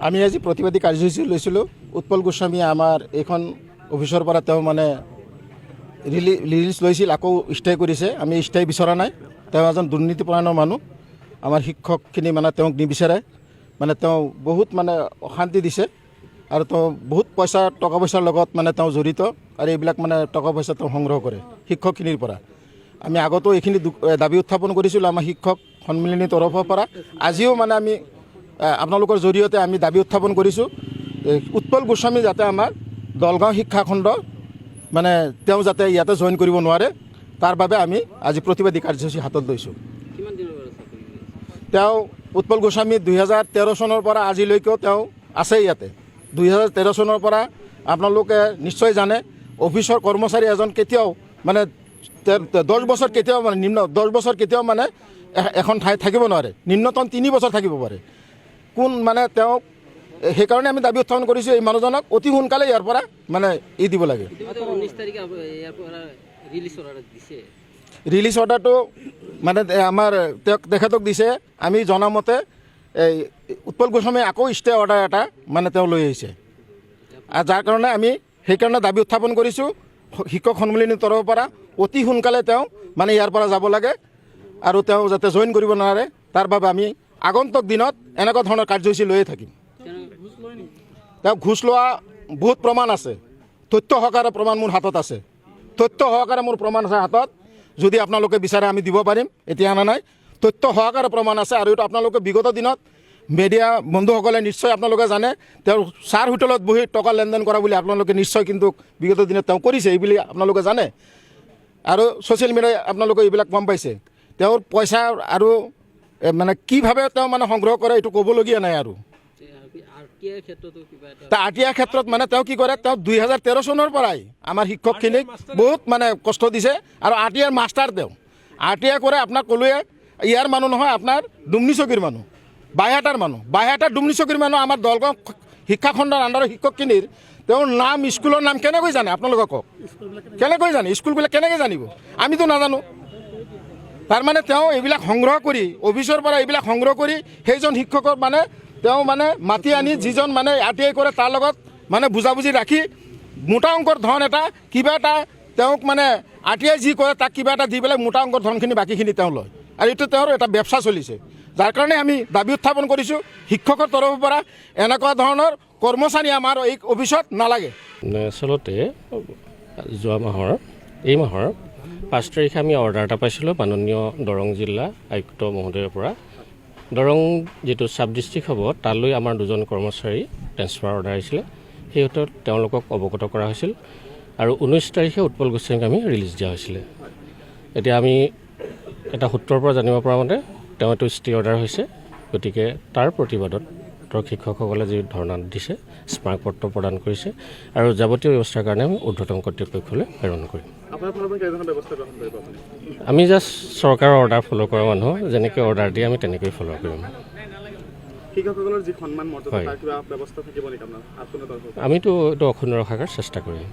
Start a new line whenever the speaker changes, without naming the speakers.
আমি আজি প্ৰতিবাদী কাৰ্যসূচী লৈছিলোঁ। উৎপল গোস্বামী আমাৰ এইখন অফিচৰ পৰা তেওঁ মানে ৰিলিজ লৈছিল, আকৌ ষ্টে কৰিছে। আমি ষ্টে বিচৰা নাই। তেওঁ এজন দুৰ্নীতিপৰায়ণ মানুহ। আমাৰ শিক্ষকখিনি মানে তেওঁক নিবিচাৰে, মানে তেওঁ বহুত মানে অশান্তি দিছে আৰু তেওঁ বহুত টকা পইচাৰ লগত মানে তেওঁ জড়িত আৰু এইবিলাক মানে টকা পইচা তেওঁ সংগ্ৰহ কৰে শিক্ষকখিনিৰ পৰা। আমি আগতো এইখিনি দাবী উত্থাপন কৰিছিলোঁ আমাৰ শিক্ষক সন্মিলনীৰ তৰফৰ পৰা। আজিও মানে আমি আপোনালোকৰ জৰিয়তে আমি দাবী উত্থাপন কৰিছোঁ, উৎপল গোস্বামী যাতে আমাৰ দলগাঁও শিক্ষাখণ্ড মানে তেওঁ যাতে ইয়াতে জইন কৰিব নোৱাৰে, তাৰ বাবে আমি আজি প্ৰতিবাদী কাৰ্যসূচী হাতত লৈছোঁ। তেওঁ উৎপল গোস্বামী 2013 চনৰ পৰা আজিলৈকেও তেওঁ আছে ইয়াতে। 2013 চনৰ পৰা আপোনালোকে নিশ্চয় জানে, অফিচৰ কৰ্মচাৰী এজন কেতিয়াও মানে 10 বছৰ কেতিয়াও মানে 10 বছৰ কেতিয়াও মানে এখন ঠাইত থাকিব নোৱাৰে, নিম্নতম 3 বছৰ থাকিব পাৰে। কোন মানে তেওঁক সেইকাৰণে আমি দাবী উত্থাপন কৰিছোঁ, এই মানুহজনক অতি সোনকালে ইয়াৰ পৰা মানে দিব লাগে। ৰিলিজ অৰ্ডাৰটো মানে আমাৰ তেখেতক দিছে। আমি জনামতে এই উৎপল গোস্বামী আকৌ ষ্টে অৰ্ডাৰ এটা মানে তেওঁ লৈ আহিছে, আৰু যাৰ কাৰণে আমি সেইকাৰণে দাবী উত্থাপন কৰিছোঁ শিক্ষক সন্মিলনীৰ তৰফৰ পৰা অতি সোনকালে তেওঁ মানে ইয়াৰ পৰা যাব লাগে আৰু তেওঁ যাতে জইন কৰিব নোৱাৰে, তাৰ বাবে আমি আগন্তুক দিনত এনেকুৱা ধৰণৰ কাৰ্যসূচী লৈয়ে থাকিম। তেওঁ ঘোষ লোৱা বহুত প্ৰমাণ আছে, তথ্য সহকাৰে প্ৰমাণ মোৰ হাতত আছে, তথ্য সহকাৰে মোৰ প্ৰমাণ আছে হাতত। যদি আপোনালোকে বিচাৰে আমি দিব পাৰিম, এতিয়া অনা নাই। তথ্য সহকাৰে প্ৰমাণ আছে আৰু এইটো আপোনালোকে বিগত দিনত মিডিয়া বন্ধুসকলে নিশ্চয় আপোনালোকে জানে, তেওঁৰ চাৰ হোটেলত বহি টকা লেনদেন কৰা বুলি আপোনালোকে নিশ্চয় কিন্তু বিগত দিনত তেওঁ কৰিছে, এইবুলি আপোনালোকে জানে আৰু ছ'চিয়েল মিডিয়াই আপোনালোকে এইবিলাক গম পাইছে। তেওঁৰ পইচা আৰু মানে কিভাৱে তেওঁ মানে সংগ্ৰহ কৰে এইটো ক'বলগীয়া নাই। আৰু আৰটিআইৰ ক্ষেত্ৰত মানে তেওঁ কি কৰে, তেওঁ 2013 চনৰ পৰাই আমাৰ শিক্ষকখিনিক বহুত মানে কষ্ট দিছে আৰু আৰটিআইৰ মাষ্টাৰ তেওঁ। আৰটিআই কৰে আপোনাক ক'লোৱে, ইয়াৰ মানুহ নহয়, আপোনাৰ ডুমনিচকীৰ মানুহ, বাইহাটাৰ মানুহ, বাইহাটাৰ ডুমনিচকীৰ মানুহ। আমাৰ দলগাঁও শিক্ষাখণ্ডৰ আণ্ডাৰৰ শিক্ষকখিনিৰ তেওঁৰ নাম, স্কুলৰ নাম কেনেকৈ জানে আপোনালোকে কওক? কেনেকৈ জানে? স্কুলবিলাক কেনেকৈ জানিব? আমিতো নাজানো। তাৰমানে তেওঁ এইবিলাক সংগ্ৰহ কৰি, অফিচৰ পৰা এইবিলাক সংগ্ৰহ কৰি সেইজন শিক্ষকক মানে তেওঁ মানে মাতি আনি যিজন মানে আৰটিআই কৰে তাৰ লগত মানে বুজাবুজি ৰাখি মোটা অংকৰ ধন এটা কিবা এটা তেওঁক মানে আৰটিআই যি কৰে তাক কিবা এটা দি পেলাই মোটা অংকৰ ধনখিনি বাকীখিনি তেওঁ লয়, আৰু এইটো তেওঁৰ এটা ব্যৱস্থা চলিছে। যাৰ কাৰণে আমি দাবী উত্থাপন কৰিছোঁ শিক্ষকৰ তৰফৰ পৰা এনেকুৱা ধৰণৰ কৰ্মচাৰী আমাৰ এই অফিচত নালাগে।
আচলতে যোৱা এই মাহৰ 5 তাৰিখে আমি অৰ্ডাৰ এটা পাইছিলোঁ মাননীয় দৰং জিলা আয়ুক্ত মহোদয়ৰ পৰা। দৰং যিটো ছাব ডিষ্ট্ৰিক্ট হ'ব তালৈ আমাৰ 2জন কৰ্মচাৰী ট্ৰেন্সফাৰ অৰ্ডাৰ আহিছিলে, সেই সূত্ৰত তেওঁলোকক অৱগত কৰা হৈছিল আৰু 19 তাৰিখে উৎপল গোস্বামীক আমি ৰিলিজ দিয়া হৈছিলে। এতিয়া আমি এটা সূত্ৰৰ পৰা জানিব পৰা মতে তেওঁ এইটো ষ্টে অৰ্ডাৰ হৈছে, গতিকে তাৰ প্ৰতিবাদত শিক্ষকসকলে যি ধৰ্ণা দিছে, স্মাৰকপত্ৰ প্ৰদান কৰিছে আৰু যাৱতীয় ব্যৱস্থাৰ কাৰণে আমি ঊৰ্ধ্বতন কৰ্তৃপক্ষলৈ প্ৰেৰণ কৰিম। আমি জাষ্ট চৰকাৰৰ অৰ্ডাৰ ফ'ল' কৰা মানুহ, যেনেকৈ অৰ্ডাৰ দিয়ে আমি তেনেকৈ ফ'ল' কৰিম। আমিতো এইটো অক্ষুণ্ণ ৰখাৰ চেষ্টা কৰিম।